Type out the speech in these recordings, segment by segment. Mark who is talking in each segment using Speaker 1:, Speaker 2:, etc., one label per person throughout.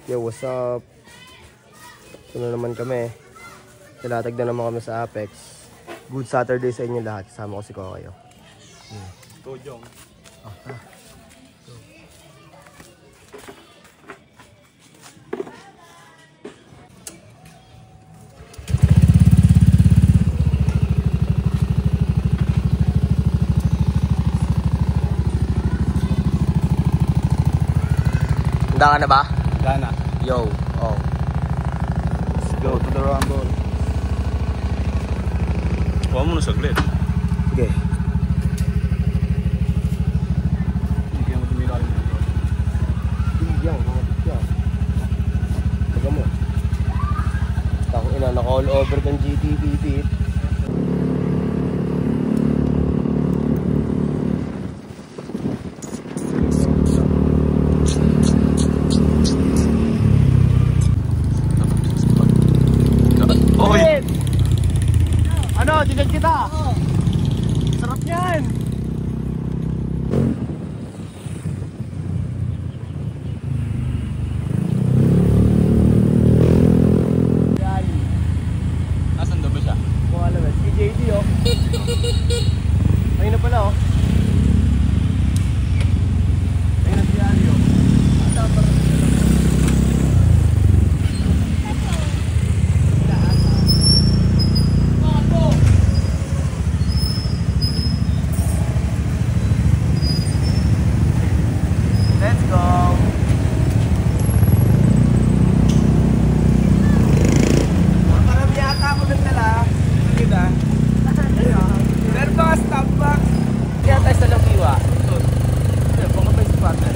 Speaker 1: Yo, what's up? Ito na naman kami. Talatag na naman kami sa Apex. Good Saturday sa inyo lahat. Kasama ko si Kokayo.
Speaker 2: Tojong.
Speaker 1: Handa ka na ba?
Speaker 2: Handa na.
Speaker 1: Yo, oh.
Speaker 2: Let's go to the rumble. Kuha mo na saglit.
Speaker 1: Sige.
Speaker 2: Hindi kayo mo tumira rin ito.
Speaker 1: Hindi yan, taga mo. Takong ina, naka-all over kang GTPP. Ano, tignan kita. Sarap yan.
Speaker 2: Nasaan daw ba siya?
Speaker 1: Mukha lang, si JD oh. Ayun na pala oh. Ayun na si Ali oh. Let's go! Parang yata ako ng tala. Kita? Meron ba ka stop box? Kaya tayo sa Lakiwa. Kaya po ka pa yung partner.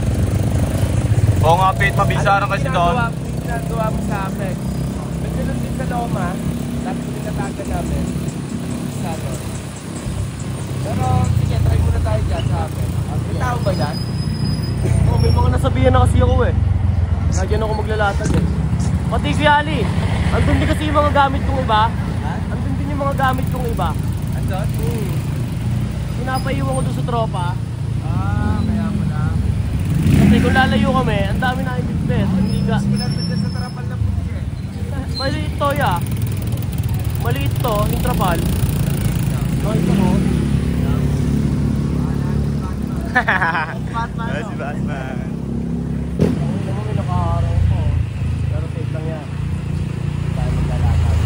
Speaker 2: Oo nga, Pete. Mabisarang kasi doon.
Speaker 3: Ano ginagawa mo sa amin? May ganun din sa Loma. Tapos pinatagan namin. Sa ano. Pero, sige, try muna tayo dyan sa amin. May tao ba yan?
Speaker 1: Oh, may mga nasabihan na kasi ako eh. Lagyan ako maglalatag eh. Pati Kuya Ali, andun din kasi yung mga gamit kong iba.
Speaker 3: Ha?
Speaker 1: Andun din yung mga gamit kong iba.
Speaker 3: Andun?
Speaker 1: Pinapaiwan ko doon sa tropa.
Speaker 3: Kaya mo na.
Speaker 1: Kasi kung lalayo kami, ang dami na ibigpit. Hindi ka.
Speaker 3: Wala na dyan sa trapal na puti eh.
Speaker 1: Maliit to ya. Maliit to, yung trapal. Nakita mo? Batman
Speaker 2: Si Batman.
Speaker 1: Ang naman may nakaharang ko. Pero safe lang yan. Hindi tayo maglalakad.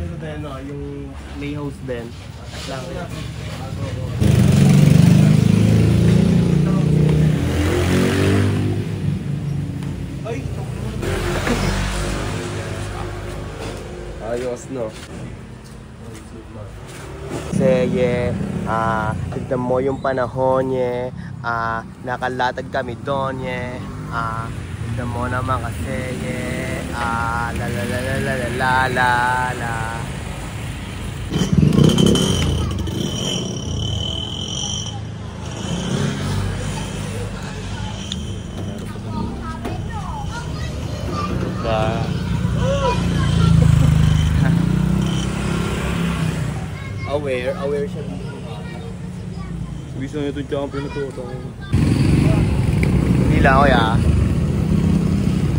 Speaker 1: Dito din no, yung playhouse din. Lang. Ayos no. Sige, tignan mo yung panahon ye, nakalatag kami doon ye, tignan mo naman kasi ye, la la la la la la la la la. Aware siya dito.
Speaker 2: Bisa nyo itong champion na ito.
Speaker 1: Hindi lang ako ya.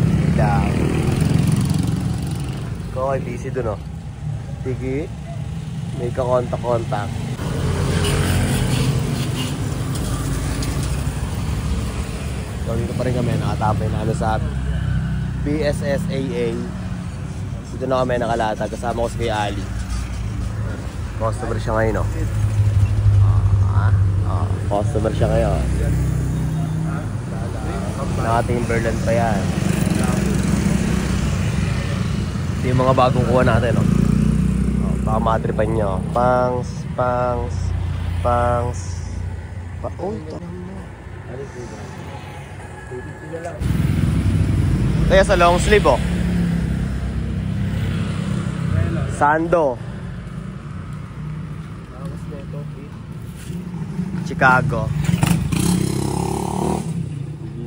Speaker 1: Hindi lang. Ikaw ay busy dun oh. Sige. May ka-contact. So dito pa rin kami. Nakatapay na ano sa BSSAA. Dito na kami nakalatag. Kasama ko si Ali. Customer siya ngayon, no? Customer siya ngayon. Naka-Timberland pa yan. Ito yung mga bagong kuha natin, no? Baka matripan nyo. Pangs. Uy, tara mo. Kaya sa long sleeve, oh. Sando. Chicago.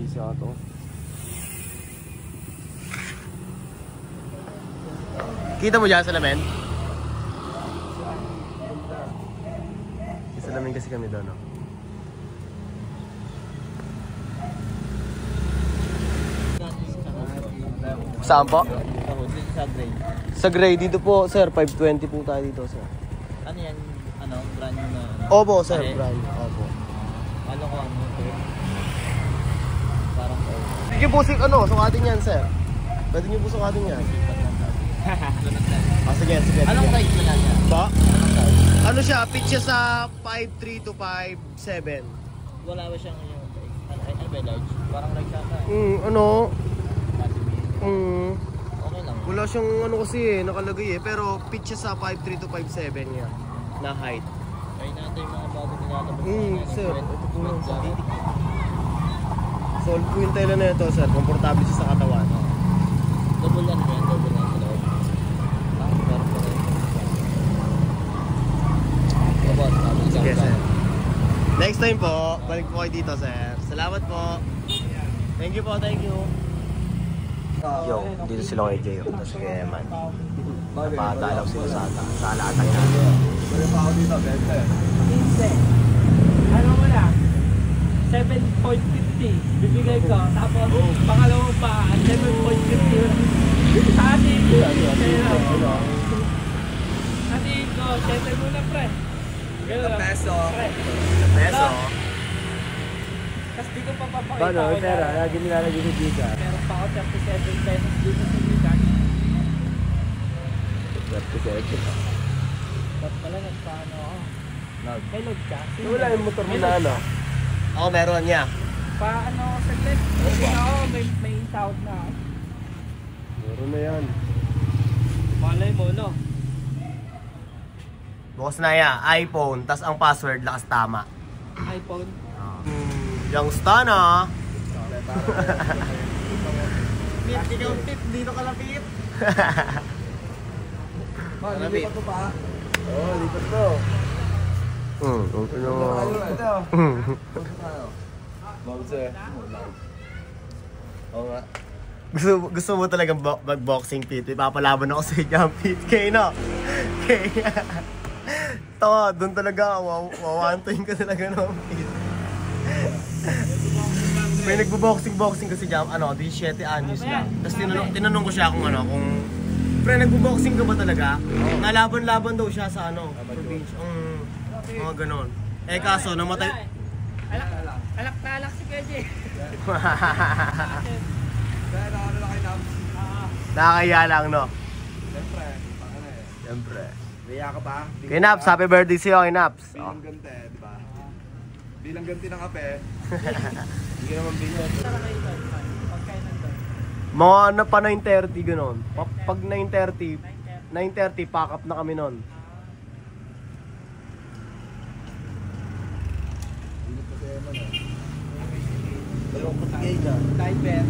Speaker 1: Isa to. Kita mo dyan sa lamin? Sa lamin kasi kami doon, no? Saan po?
Speaker 4: Sa grade.
Speaker 1: Sa grade dito po, sir. 520 po tayo dito, sir.
Speaker 4: Ano yan? Ano? Brand new na?
Speaker 1: Opo, sir.
Speaker 4: Ano?
Speaker 1: Brand. Opo.
Speaker 4: Ano ko ano? Parang
Speaker 1: Sige po, sukatin yan, sir. Pwede niyo po sukatin yan. Sige.
Speaker 4: Anong size mo lang yan?
Speaker 1: Ba? Ano siya? Pitch siya sa 5'3 to 5'7.
Speaker 4: Wala ba siyang yung ano ba large? Parang large ata.
Speaker 1: Ano?
Speaker 4: Okay lang.
Speaker 1: Wala siyang ano kasi nakalagay pero pitch siya sa 5'3 to 5'7 niya na height.
Speaker 4: Ay natin yung mga bago nilalabas.
Speaker 1: Sir. Ito po yung sa Solid po yung tela na ito, sir. Komportable siya sa katawan.
Speaker 4: Double ano yan? Double na sa loob. Meron pa rin.
Speaker 1: Sige, sir. Next time po, balik po kayo dito, sir. Salamat po. Thank you po, thank you. Yo, dito sila kay Jay. Tapos kay Eman. Napadalaw sila sa alatay natin.
Speaker 5: Ano mo na? 7.50 bibigay ko. Tapos pangalawang pa 7.50 sa atin. Atin ko, 7 muna pre. Ganun
Speaker 2: Peso.
Speaker 5: pre.
Speaker 1: Peso.
Speaker 5: Tapos di ko pa papakita
Speaker 1: Paano?
Speaker 5: ko
Speaker 1: Pera,
Speaker 5: na.
Speaker 1: lagi nilalagay sa Giga.
Speaker 5: Meron pa ako 37 pesos dito sa Gigas. Ba't pala nagpaano ako? May load ka?
Speaker 1: Wala yung motor mo na ano? Ako meron niya.
Speaker 5: Paano ako saglit? Okay na ako, may sound na ako.
Speaker 1: Meron na yan.
Speaker 5: Malay mo, no?
Speaker 1: Bukas na yan, iPhone, tas ang password lakas tama.
Speaker 5: iPhone.
Speaker 1: Yung stan ah.
Speaker 4: Pit, ikaw pit. Dito ka lapit.
Speaker 2: Lipat mo pa.
Speaker 1: Oo, lipat to. Ano mo? Oo nga. Gusto mo talagang mag-boxing pit. Ipapalaban ako sa jump pit. Kaya no? Kaya. Tawa, doon talaga. Wawantoyin ka talaga ng pit. May nagbo-boxing kasi jump, di 7 anyos lang. Tapos tinanong ko siya kung pre, nagbo-boxing ka ba talaga? Nalaban-laban daw siya sa province. Mga ganon. Kaso, namatay.
Speaker 5: Alak na alak si KJ.
Speaker 1: Nakakaya lang, no? Siyempre.
Speaker 2: Liya ka ba?
Speaker 1: Kay Naps, happy birthday sa'yo, kay Naps.
Speaker 2: Bilang ganti, di ba? Bilang ganti ng kape. Hindi ka naman bilyan.
Speaker 5: Pagkain nandun.
Speaker 1: Mga pa 9:30 ganon. Pag 9:30, pack up na kami nun.
Speaker 5: Diver.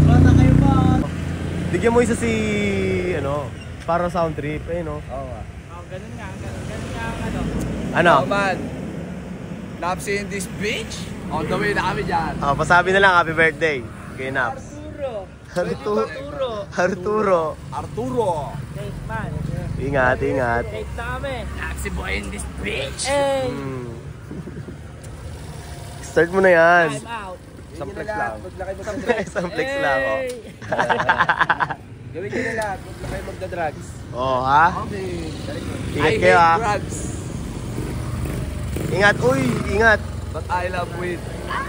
Speaker 4: Bata kayo ba?
Speaker 1: Bigyan mo isa si, para sound trip, no?
Speaker 2: Oo nga.
Speaker 5: Oh, ganun nga ang
Speaker 1: Ano?
Speaker 2: Man, Napsi in this beach? On the way na kami dyan.
Speaker 1: Pasabi na lang, happy birthday kay Naps. Arturo.
Speaker 5: Thanks man.
Speaker 1: Ingat.
Speaker 5: Thanks na kami.
Speaker 4: Taxi boy in this beach.
Speaker 5: Hey!
Speaker 1: Start mo na yan.
Speaker 5: I'm out.
Speaker 2: Isang flex lang.
Speaker 1: Isang flex lang, oh.
Speaker 5: Hey!
Speaker 2: Gawin nyo na lahat. Huwag na kayo magdadrugs.
Speaker 1: Oh, ha?
Speaker 2: Okay.
Speaker 1: Ingat kayo, ha?
Speaker 2: drugs.
Speaker 1: Ingat, ingat.
Speaker 2: But I love weed.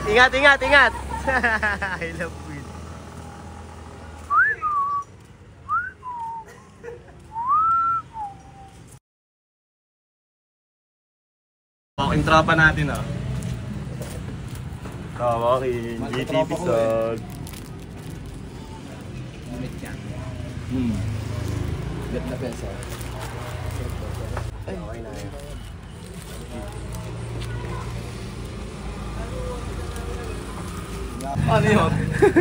Speaker 1: Ingat. I love weed.
Speaker 2: Yung tropa natin
Speaker 1: Tawakin, GTP sag.
Speaker 2: Limit yan. Get na peso.
Speaker 1: Ay, okay na yan.
Speaker 2: Ano yun?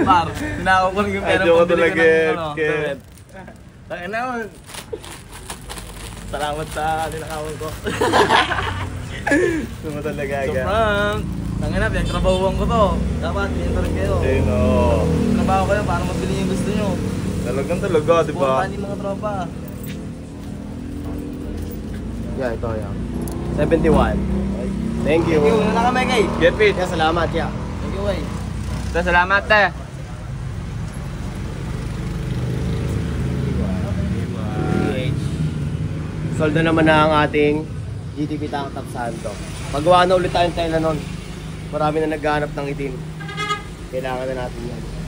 Speaker 2: Par, tinawag ko yung pera
Speaker 1: Joke
Speaker 2: pambili
Speaker 1: talaga,
Speaker 2: ka ng
Speaker 1: Ken.
Speaker 2: Tangin na yun.
Speaker 1: Salamat sa ninakawan ko. Sumo talaga
Speaker 2: So
Speaker 1: aga.
Speaker 2: Frank, tangin na, pinagtrabahuan ko to. Dapat, pinag rin kayo.
Speaker 1: Ayun o.
Speaker 2: Trabaho kayo para mabili yung gusto nyo. Talagang talaga, di ba?
Speaker 4: Buwan mga tropa.
Speaker 1: Yeah, ito yan. 71. Thank you.
Speaker 4: Una na kami kay.
Speaker 2: Get fit.
Speaker 1: Yeah, salamat, yeah.
Speaker 4: Thank you, way.
Speaker 3: Salamat, te.
Speaker 1: Soldo naman na ang ating GTP Tank Top Santo. Pagawa na ulit tayong tela nun. Marami na naghahanap ng itim. Kailangan na natin yan.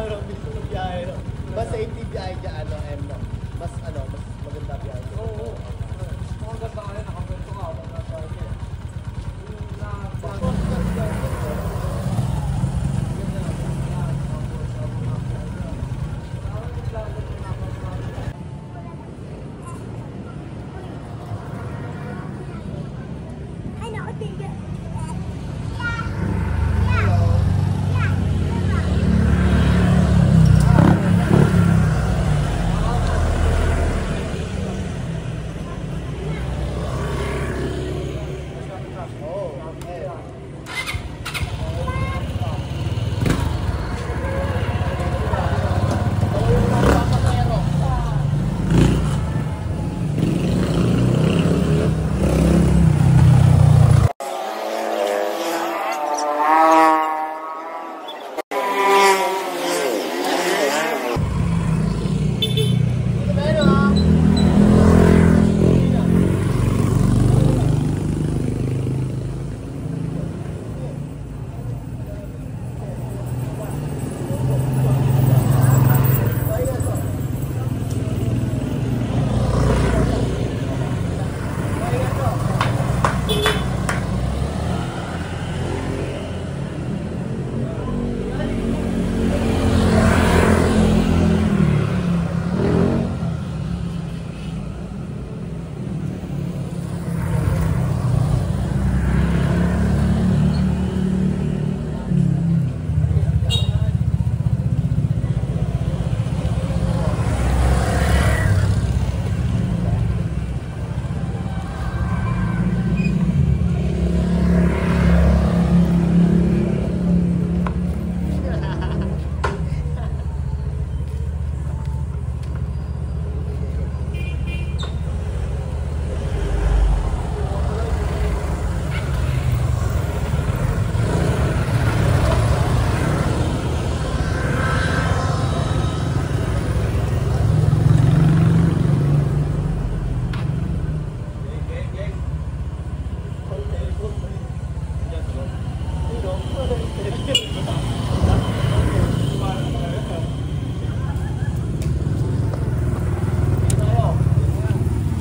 Speaker 1: ng mismo ng biyahe, no? Mas safety biyahe dyan, ano, M, no? Mas maganda biyahe.
Speaker 3: Oo. Ang ganda ka rin, nakakwento ka.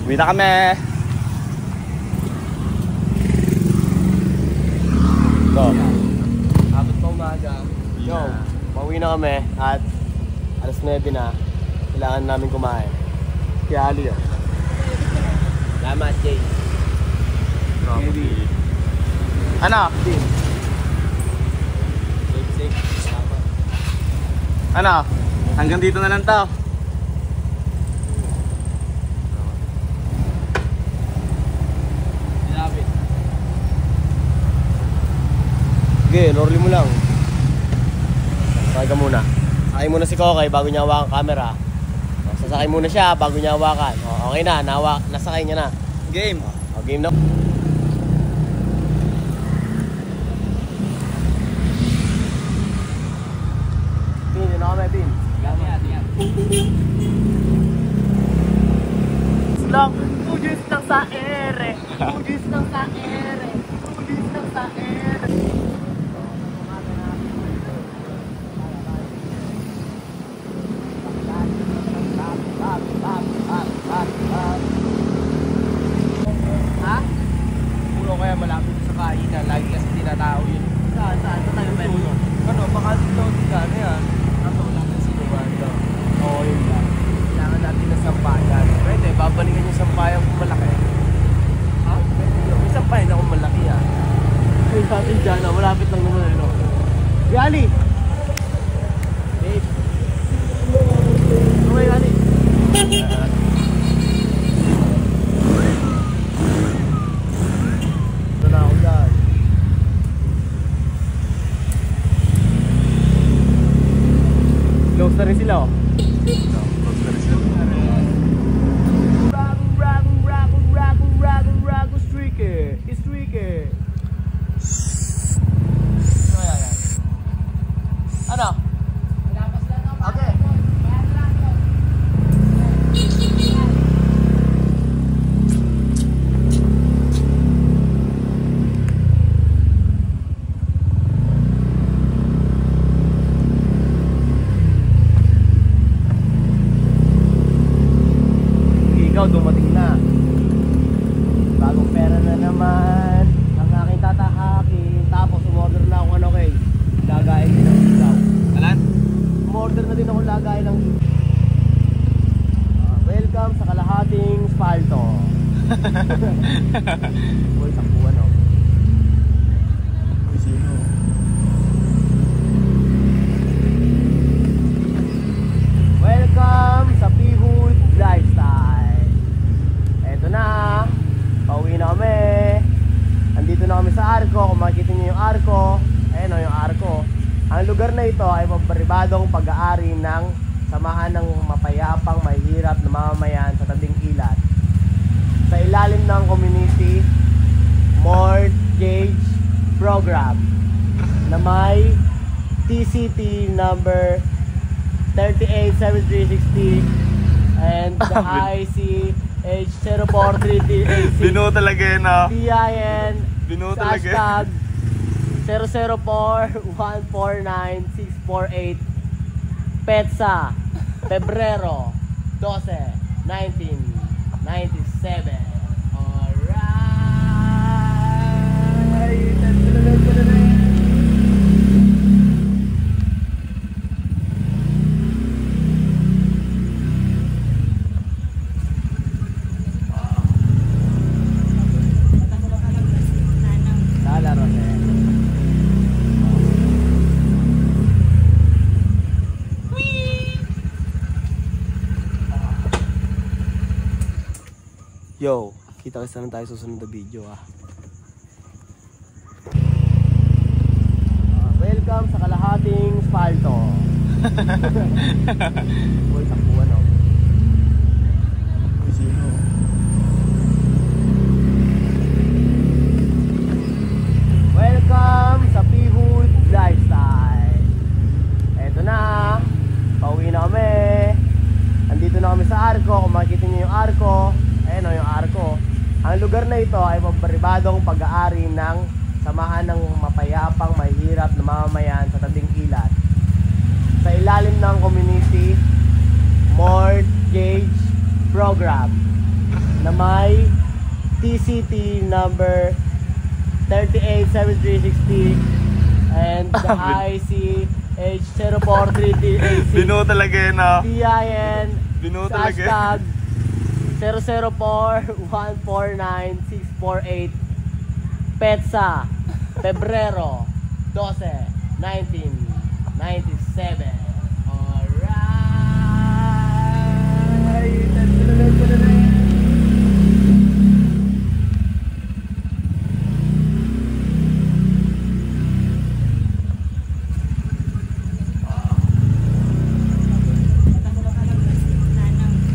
Speaker 1: Uwi na kami. Go.
Speaker 3: Abot pa umaga.
Speaker 1: Yo, pauwi na kami at alas 9 na. Kailangan namin kumain. Kaya Ali yun.
Speaker 3: Salamat, Jay.
Speaker 1: Ano?
Speaker 3: Safe. Salamat.
Speaker 1: Ano? Hanggang dito na lang to.
Speaker 3: Lapit.
Speaker 1: Sige, lorly mo lang. Sakay ka muna. Sakay muna si Kokay bago niya hawakan ang camera. Sasakay muna siya bago niya hawakan. Okay na, nasakay niya na.
Speaker 2: Game.
Speaker 1: Game na. Tin, yun na kami, Tin. Slok, ugis ng sa ere. Ugis ng sa ere. Ugis ng sa ere.
Speaker 3: Ha? Puro kaya malapit sa kainan. Lagi kasi tinatao yun.
Speaker 1: Saan tayo meron?
Speaker 3: Ano, baka dito ka na yan. Kaso wala na sinuman daw.
Speaker 1: Oo, yun lang.
Speaker 3: Kailangan natin ng sampayan. Pwede, babalikan yung sampayan kung malaki. Ha? May sampayan akong malaki ah.
Speaker 1: Kaya sa atin dyan, malapit lang naman ano. Yali!
Speaker 3: Babe.
Speaker 1: Okay, Yali. Ito na ako dyan. Close na rin sila oh. Ragu, streaky. It's streaky. Ano? Okay. din akong lagay ng welcome sa kalahating spalto. Uy, takbuhan oh. Welcome sa Pihood Lifestyle. Eto na, pauwi na kami. Andito na kami sa Arco. Kung makikita niyo yung Arco, ayan o yung Arco. Ang lugar na ito ay pabaribadong pag-aari ng samahan ng mapayapang, mahirap na mamamayan sa tabing ilat. Sa ilalim ng Community Mortgage Program na may TCT number 387360 and the ICH 0433AC.
Speaker 2: Bino talaga yun ah.
Speaker 1: PIN
Speaker 2: Bino talaga.
Speaker 1: hashtag 004149648 PETSA Pebrero 12, 1997. Alright. Lalaro na. Yo, kita-kita na tayo sa susunod na video ah. Welcome sa kalahating spalto. Uy, takbuhan oh. Welcome sa Pihood Lifestyle. Eto na, pauwi na kami. Andito na kami sa Arco. Kung makikita niyo yung Arco, ayan o yung Arco. Ang lugar na ito ay pabaribadong pag-aari ng samahan ng mapayapang, mahirap na mamamayan sa tabing ilat. Sa ilalim ng Community Mortgage Program na may TCT number 387360 and the ICH 0433AC.
Speaker 2: Bino talaga yun ah.
Speaker 1: PIN
Speaker 2: Bino talaga.
Speaker 1: hashtag 004149648 PETSA Pebrero 12, 1997. Alright.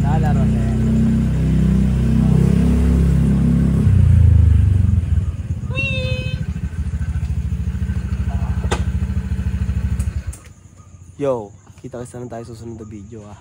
Speaker 1: Lalaro na. Yo, kita-kita na tayo sa susunod na video ah.